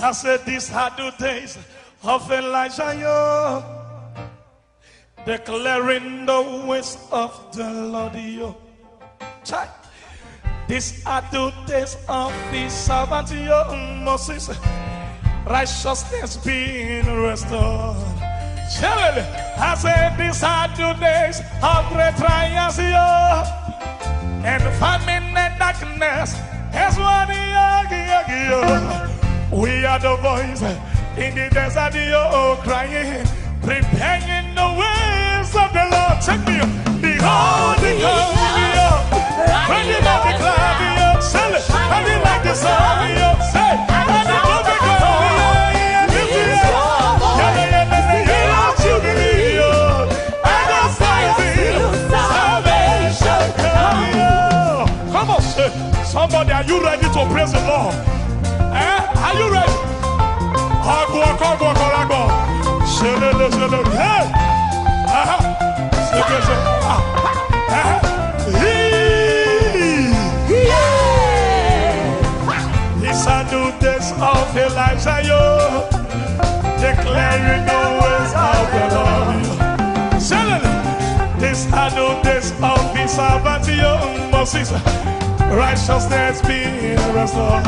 I said these are the days of Elijah, yo, declaring the ways of the Lord, yo. Check. These are the days of the servant, yo, Moses, righteousness being restored. Surely, I said these are the days of great trials, yo, and famine and darkness. That's what we are the voice in the desert, yo, crying, preparing the ways of the Lord. Check me, behold, the glory, yo, bring it up, the cloud, yo, sell it, I mean like the sun, yo, say, and the glory, yeah, lift it up, yeah, jubilee, yo, and the salvation, come on, say, somebody, are you ready to praise the Lord? Are you ready? These are new days of Elijah, yo, declaring the ways of the Lord. These are new days of his servant, yo, Moses, righteousness being restored.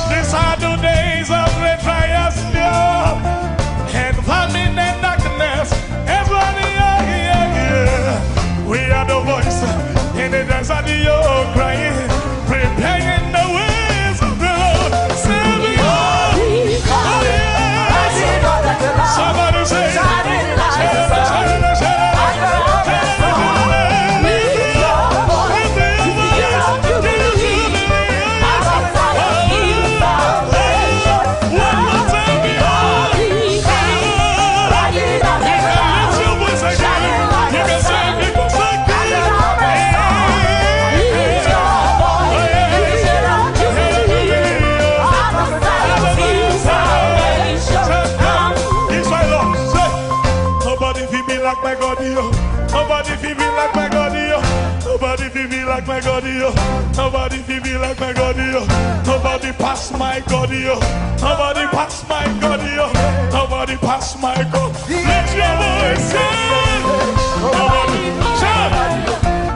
These are the days of great trials, yeah, and famine and darkness. We are the voice in the desert, yo, crying, preparing the ways of the Lord. Somebody say, nobody feel me like my God, yo. Nobody feel me like my God, yo. Nobody feel me like my God, yo. Nobody pass my God, yo. Nobody pass my God, yo. Nobody pass my God. Let your voice sing. Nobody shout.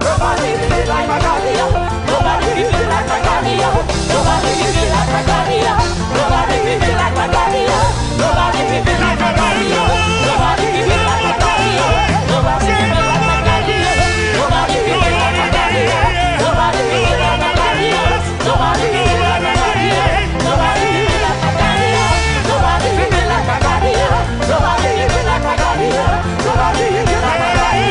Nobody feel me like my God, yo. Nobody feel me like my God, yo. Nobody feel me like my God, yo. Nobody feel me like my God, yo. Nobody feel me like my God, yo. Nobody feel me like my God, yo. Nobody feel me like my God, yo. Nobody feel me like my God, yo. Nobody feel me like my God, yo. Nobody feel me like my God, yo. Nobody feel me like my God, yo. Nobody feel me like my God, yo. Nobody feel me like my God, yo. Nobody feel me like my God, yo.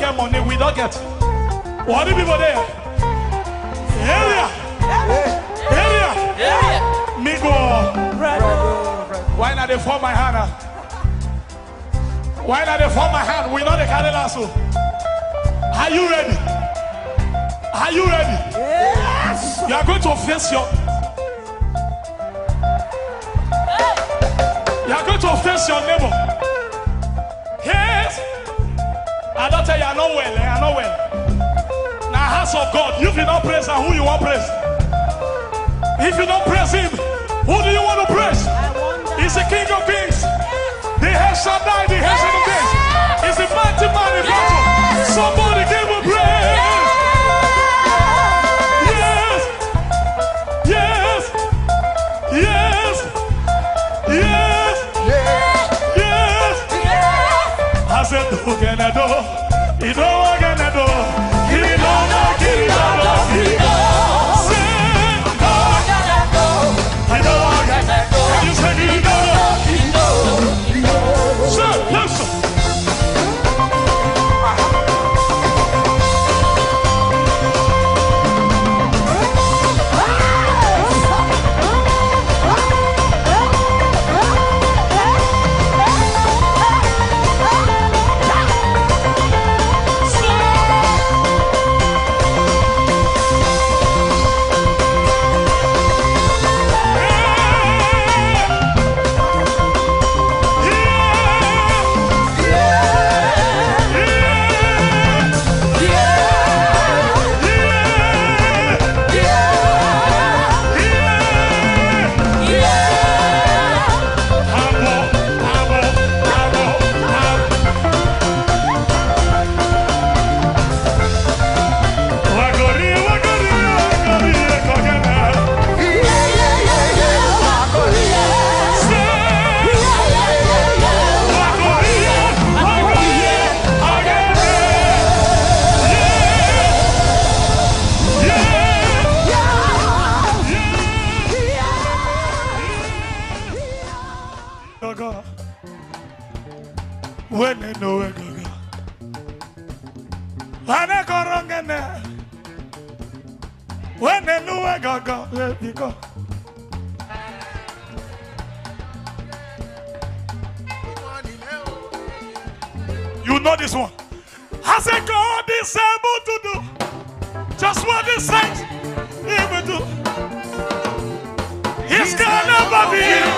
get money, we don't get. What the people there? Area. Me go. Why not they form my hand? Why not they form my hand? We know they carry lasso. Are you ready? Are you ready? Yes. You are going to face your. You are going to face your neighbor. Yes. I don't tell you, I'm not well. I'm not well. Now, house of God, if you don't praise and who you want to praise? If you don't praise him, who do you want to praise? He's the King of Kings. The head shall die, the head shall be. He's the mighty man in battle. Somebody give him praise. Yes. Yes. Yes. Yes. Yes. I said, who can I do? You know what can I do? Give it all, give it all, give it all. When they know it, when they know it, go. You know this one. I said, God is able to do just what He says He will do. He's gonna fulfill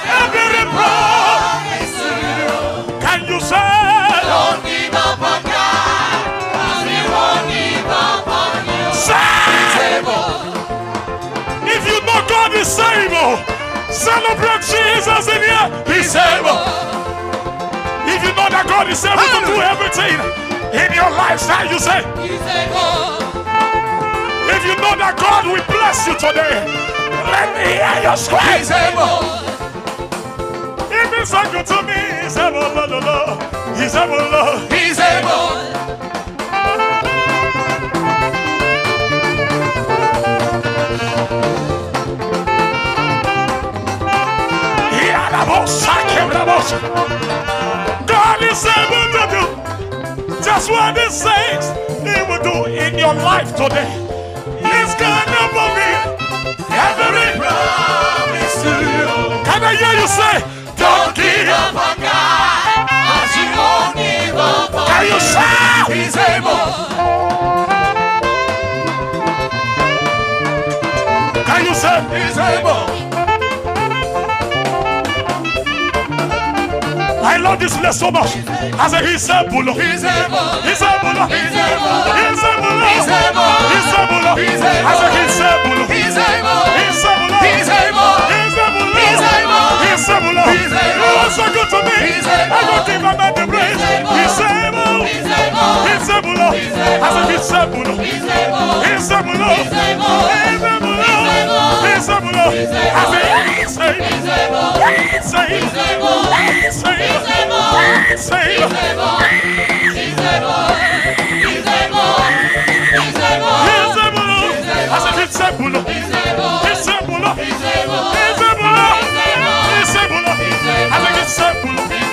every promise. Can you say, don't give up on God, 'cause He won't give up on you. He's able. If you know God is able, celebrate Jesus in here. He's able. If you know that God is able to do everything in your lifestyle, you say, He's able. If you know that God will bless you today, let me hear your scream. He's able. If it's so good to me, He's able, Lord. He's able, Lord. He's able. God is able to do just what He says He will do in your life today. He's gonna fulfill every promise to you. Can I hear you say, don't give up on God, 'cause He won't give up on you. Can you shout? He's able. Can you say, He's able. I love this place so much. I say He's able. He's able. He's able. He's able. He's able. He's able. He's able. He's able. I say He's able. He's able. He's able. He's able. He's able. He's able. He's able. He's able. You are so good to me. He's able. I don't give him the praise. He's able. He's able. He's able. I say He's able. He's able. He's able. He's able. He's able. He's able. I say He's able. He's able. He's able. He's able. He's able. He's able. He's able. He's able. He's able. He's able. He's able. He's able. I say He's able. He's able. He's able. He's able. He's able. He's able. I say He's able.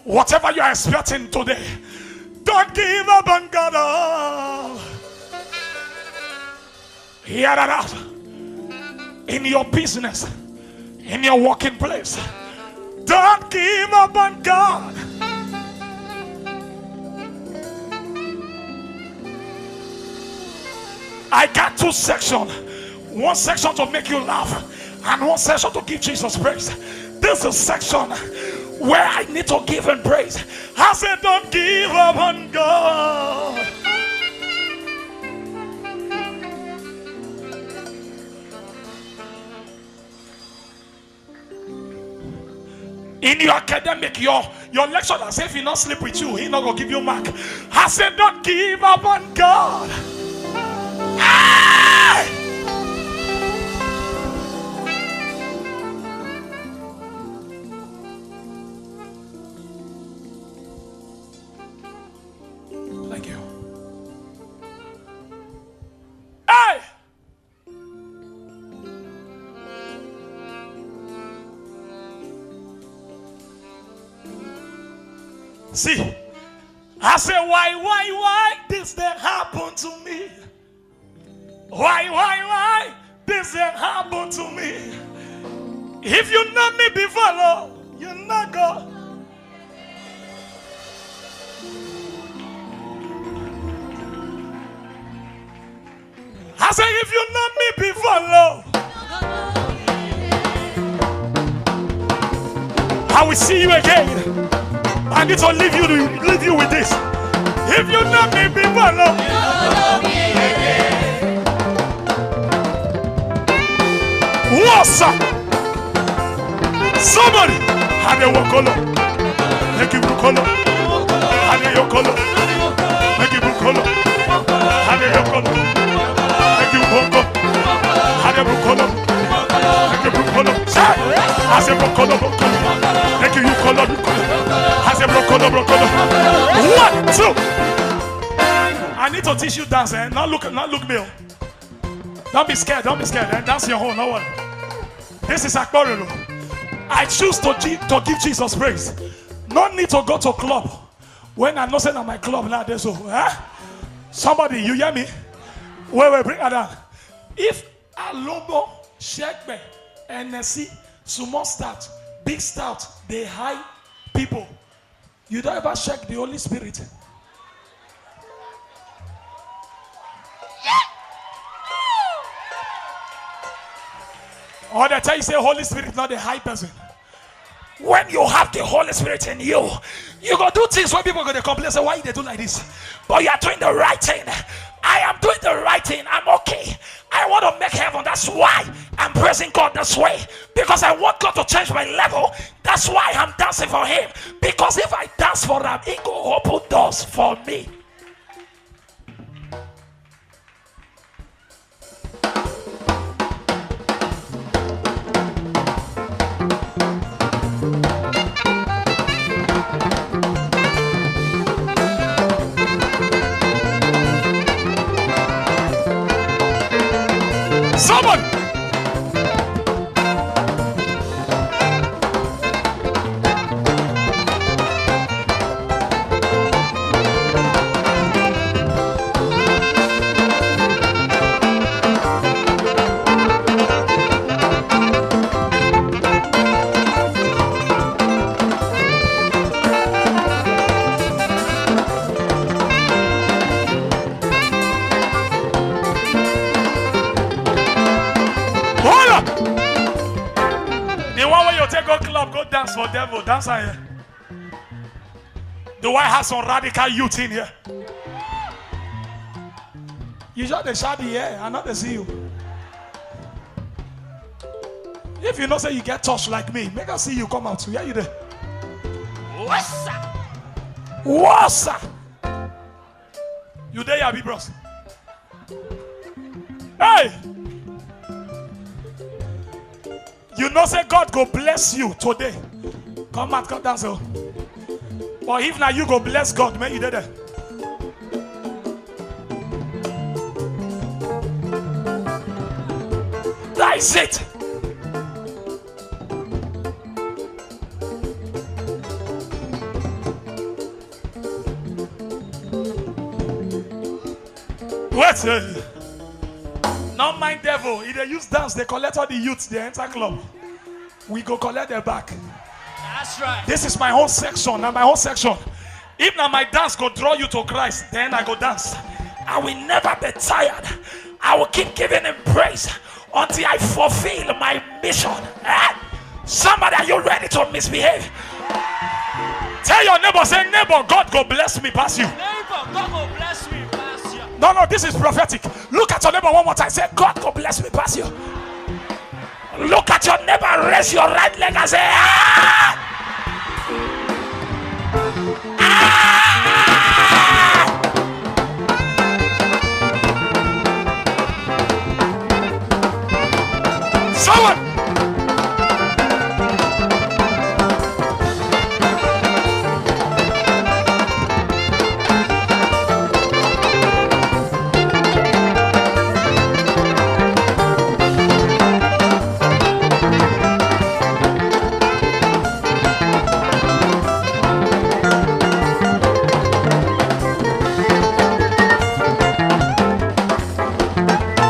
Whatever you are expecting today, don't give up on God. Hear that out. In your business, in your working place, don't give up on God. I got two sections. One section to make you laugh, and one section to give Jesus praise. This is a section where I need to give him praise. I said, don't give up on God. In your academic, your lecturer say if he not sleep with you, he not gonna give you mark. I said, don't give up on God. Hey! Thank you. Hey! See, I say, why this that happened to me? Why this that happened to me? If you know me before, Lord, you not go. I say, if you know me before, Lord, I will see you again. I need to leave you with this. If you know me before, Lord, what's up? Somebody have a walk make you color. Have your color. Make you color. Have your color. Make you walk. Have your color. Make you color. As a color. Make you color. As a color. 1, 2. I need to teach you dance, eh? Not look me. Don't be scared, eh? Dance your own, no one. This is Akbarelo. I choose to give Jesus praise. No need to go to club. When I'm not saying at my club nowadays, so somebody, you hear me? Wait, bring her down. If Alobo, Shekbe, NSC, small start, big start, they high people, you don't ever shake the Holy Spirit. Or they tell you say Holy Spirit not the high person. When you have the Holy Spirit in you, you go do things when people go to complain, say why they do like this? But you are doing the right thing. I am doing the right thing. I'm okay. I want to make heaven. That's why I'm praising God this way. Because I want God to change my level. That's why I'm dancing for him. Because if I dance for him, he will open doors for me. Someone. Go dance for devil, dance here. Do I have some radical youth in here? You just the shabby here, I not to see you. If you know say you get touched like me, make us see you come out. Yeah, you there. What's up? What's up? You there, ya big bros? Hey! You know say God go bless you today. Come out, come down, so. But if now you go bless God, man, you did it. That is it. Wait. Not my devil. If they use dance, they collect all the youths, they enter club. We go collect their back. That's right. This is my whole section. Now my whole section. If now my dance go draw you to Christ, then I go dance. I will never be tired. I will keep giving him praise until I fulfill my mission. Somebody, are you ready to misbehave? Tell your neighbor, say, neighbor, God go bless me past you. Neighbor, God will bless me past you. No, this is prophetic. Look at your neighbor one more time. Say, God go bless me past you. Look at your neighbor, raise your right leg and say, ah! Someone.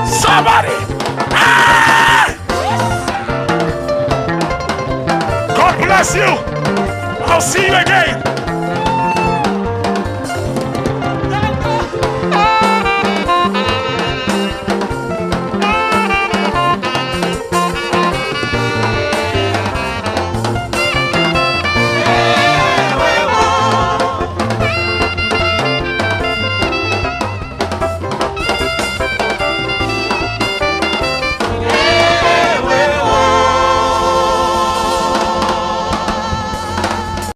Somebody. God bless you. I'll see you again.